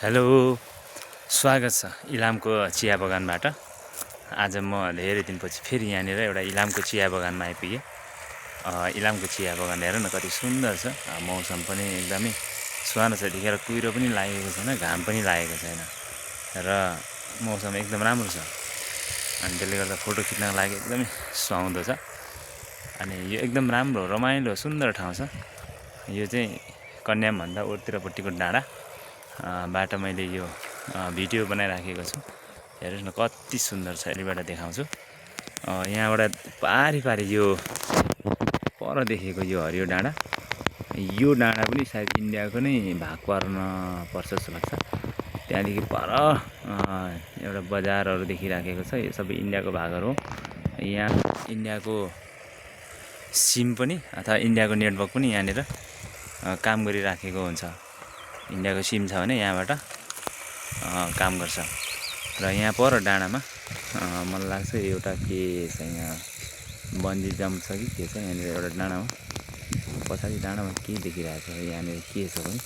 Hello, स्वागत छ इलामको चिया बगानबाट। आज म धेरै दिनपछि फेरि यहाँनिर एउटा इलामको चिया बगानमा आइपुगेँ। इलामको चिया बगान हेर न कति सुन्दर छ। मौसम पनि एकदमै सुहानो छ, यतिखेर कुहिरो पनि लागेको छैन, घाम पनि लागेको छैन र मौसम एकदम राम्रो छ। अनि त्यसले गर्दा फोटो खिच्नको लागि एकदमै सुहाउँदो छ। अनि यो एकदम राम्रो रमाइलो सुन्दर ठाउँ छ। यो चाहिँ कन्यामभन्दा उत्तिरपट्टिको डाँडा बाट मैले यो भिडियो बनाइराखेको छु। हेर्नुहोस् न कति सुन्दर छ, यहाँबाट देखाउँछु। यहाँबाट पारी यो पर देखेको यो हरियो डाँडा, यो डाँडा पनि सायद इन्डियाको नै भाग पर्छ जस्तो लाग्छ। त्यहाँदेखि पर एउटा बजारहरू देखिराखेको छ, यो सबै इन्डियाको भागहरू हो। यहाँ इन्डियाको सिम पनि अथवा इन्डियाको नेटवर्क पनि यहाँनिर काम गरिराखेको हुन्छ। इन्डियाको सिम छ भने यहाँबाट काम गर्छ। र यहाँ पर डाँडामा मलाई लाग्छ एउटा के छ, यहाँ बन्जी जम्प छ कि के छ यहाँनिर एउटा डाँडामा। पछाडि डाँडामा के देखिरहेको छ, यहाँनिर के छ भने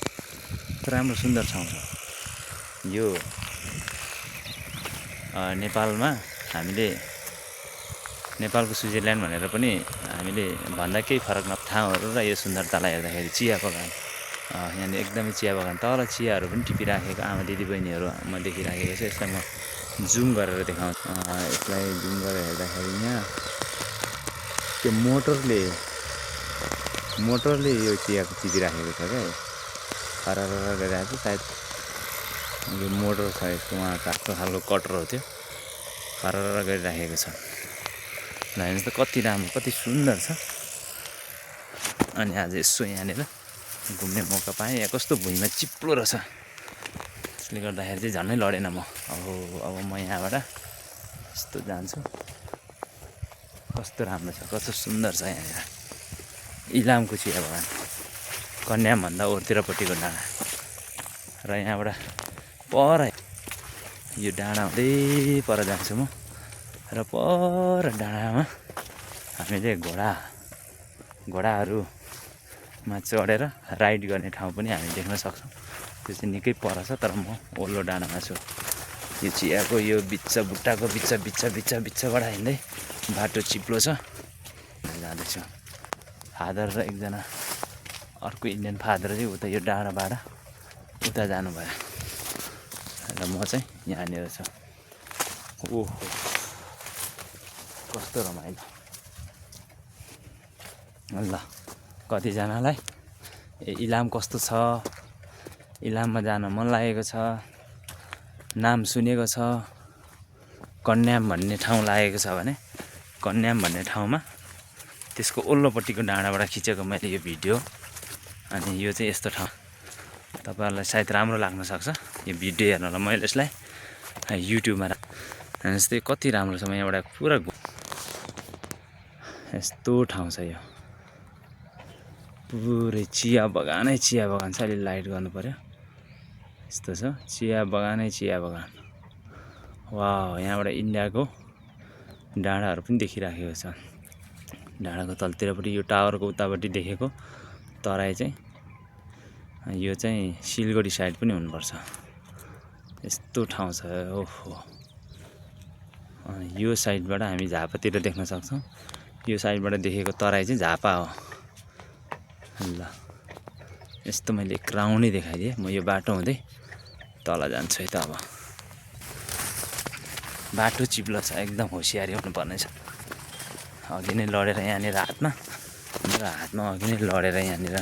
राम्रो सुन्दर ठाउँ छ यो। नेपालमा हामीले नेपालको स्विजरल्यान्ड भनेर पनि हामीले भन्दा केही फरक ठाउँहरू र यो सुन्दरतालाई हेर्दाखेरि चिया बगान, यहाँनिर एकदमै चिया बगान, तल चियाहरू पनि टिपिराखेको आमा दिदीबहिनीहरू म देखिराखेको छु। यसलाई म जुम गरेर देखाउँछु। यसलाई जुम गरेर हेर्दाखेरि यहाँ त्यो मोटरले यो चियाको टिपिराखेको छ क्या, खरर गरिरहेको छ। सायद यो मोटर छ, यसको उहाँ काठको खालको कटर हो, त्यो खरर गरिराखेको छ। हेर्नुहोस् त कति राम्रो कति सुन्दर छ। अनि आज यसो यहाँनिर घुम्ने मौका पाएँ। यहाँ कस्तो भुइँमा चिप्लो रहेछ, त्यसले गर्दाखेरि चाहिँ झन्नै लडेन म। अब म यहाँबाट यस्तो जान्छु। कस्तो राम्रो छ, कस्तो सुन्दर छ यहाँनिर इलामको चिया बगान, कन्यामभन्दा उत्तिरपट्टिको डाँडा। र यहाँबाट पर यो डाँडा हुँदै पर जान्छु म। र पर डाँडामा हामीले घोडाहरूमा चढेर राइड गर्ने ठाउँ पनि हामी देख्न सक्छौँ। त्यो चाहिँ निकै पर छ, तर म ओल्लो डाँडामा छु। यो चियाको यो बुट्टाको बिचबाट हिँड्दै बाटो चिप्लो छ, जाँदैछु। फादर र एकजना अर्को इन्डियन फादर चाहिँ उता यो डाँडाबाट उता जानुभयो र म चाहिँ यहाँनिर छु। ओहो कस्तो रमाइलो। ल कतिजनालाई इलाम कस्तो छ, इलाममा जान मन लागेको छ, नाम सुनेको छ, कन्याम भन्ने ठाउँ लागेको छ भने कन्याम भन्ने ठाउँमा त्यसको ओल्लोपट्टिको डाँडाबाट खिचेको मैले यो भिडियो। अनि यो चाहिँ यस्तो ठाउँ तपाईँहरूलाई सायद राम्रो लाग्न सक्छ यो भिडियो हेर्नलाई। मैले यसलाई युट्युबमा जस्तै कति राम्रो छ। म यहाँबाट पुरा यस्तो ठाउँ छ, यो पुरै चिया बगान छ। अलि लाइट गर्नु पर्यो, यस्तो छ चिया बगान। वाह, यहाँबाट इन्डियाको डाँडाहरू पनि देखिराखेको छ। डाँडाको तलतिरपट्टि यो टावरको उतापट्टि देखेको तराई चाहिँ यो चाहिँ सिलगढी साइड पनि हुनुपर्छ, यस्तो ठाउँ छ। ओहो, अनि यो साइडबाट हामी झापातिर देख्न सक्छौँ। यो साइडबाट देखेको तराई चाहिँ झापा हो। ल यस्तो मैले एक राउन्डै देखाइदिएँ। म यो बाटो हुँदै तल जान्छु है त। अब बाटो चिप्लो छ, एकदम होसियारी हुनुपर्ने छ। अघि नै लडेर यहाँनिर मेरो हातमा अघि नै लडेर यहाँनिर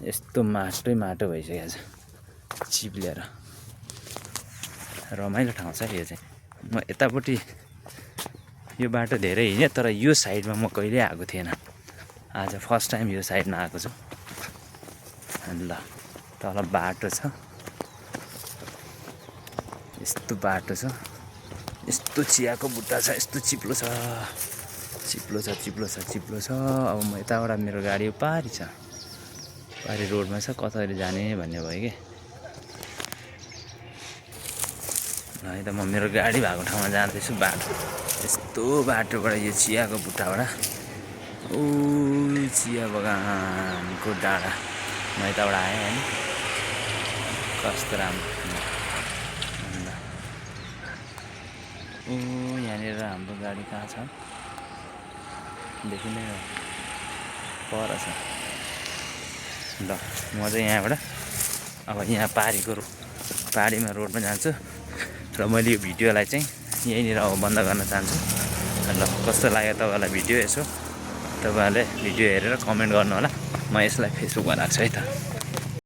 यस्तो माटो भइसकेको छ चिप्लेर। रमाइलो ठाउँ छ यो चाहिँ। म यतापट्टि यो बाटो धेरै हिँडेँ, तर यो साइडमा म कहिल्यै आएको थिएन। आज फर्स्ट टाइम यो साइडमा आएको छु। ल तल बाटो छ, यस्तो बाटो छ, यस्तो चियाको बुट्टा छ, यस्तो चिप्लो छ। अब म यताबाट मेरो गाडी पारी छ, पारी रोडमा छ, कसरी जाने भन्ने भयो कि। है त म मेरो गाडी भएको ठाउँमा जाँदैछु। यस्तो बाटोबाट यो चियाको बुट्टाबाट चिया बगानको डाँडा म यताबाट आएँ होइन। कस्तो राम्रो ल ओ यहाँनिर हाम्रो गाडी कहाँ छ देखिँदैन पर छ ल म चाहिँ यहाँबाट अब यहाँ पाहाडीमा रोडमा जान्छु र मैले यो भिडियोलाई चाहिँ यहीँनिर अब बन्द गर्न चाहन्छु ल कस्तो लाग्यो तपाईँलाई भिडियो यसो तपाईँहरूले भिडियो हेरेर कमेन्ट गर्नु होला म यसलाई फेसबुकमा राख्छु है त।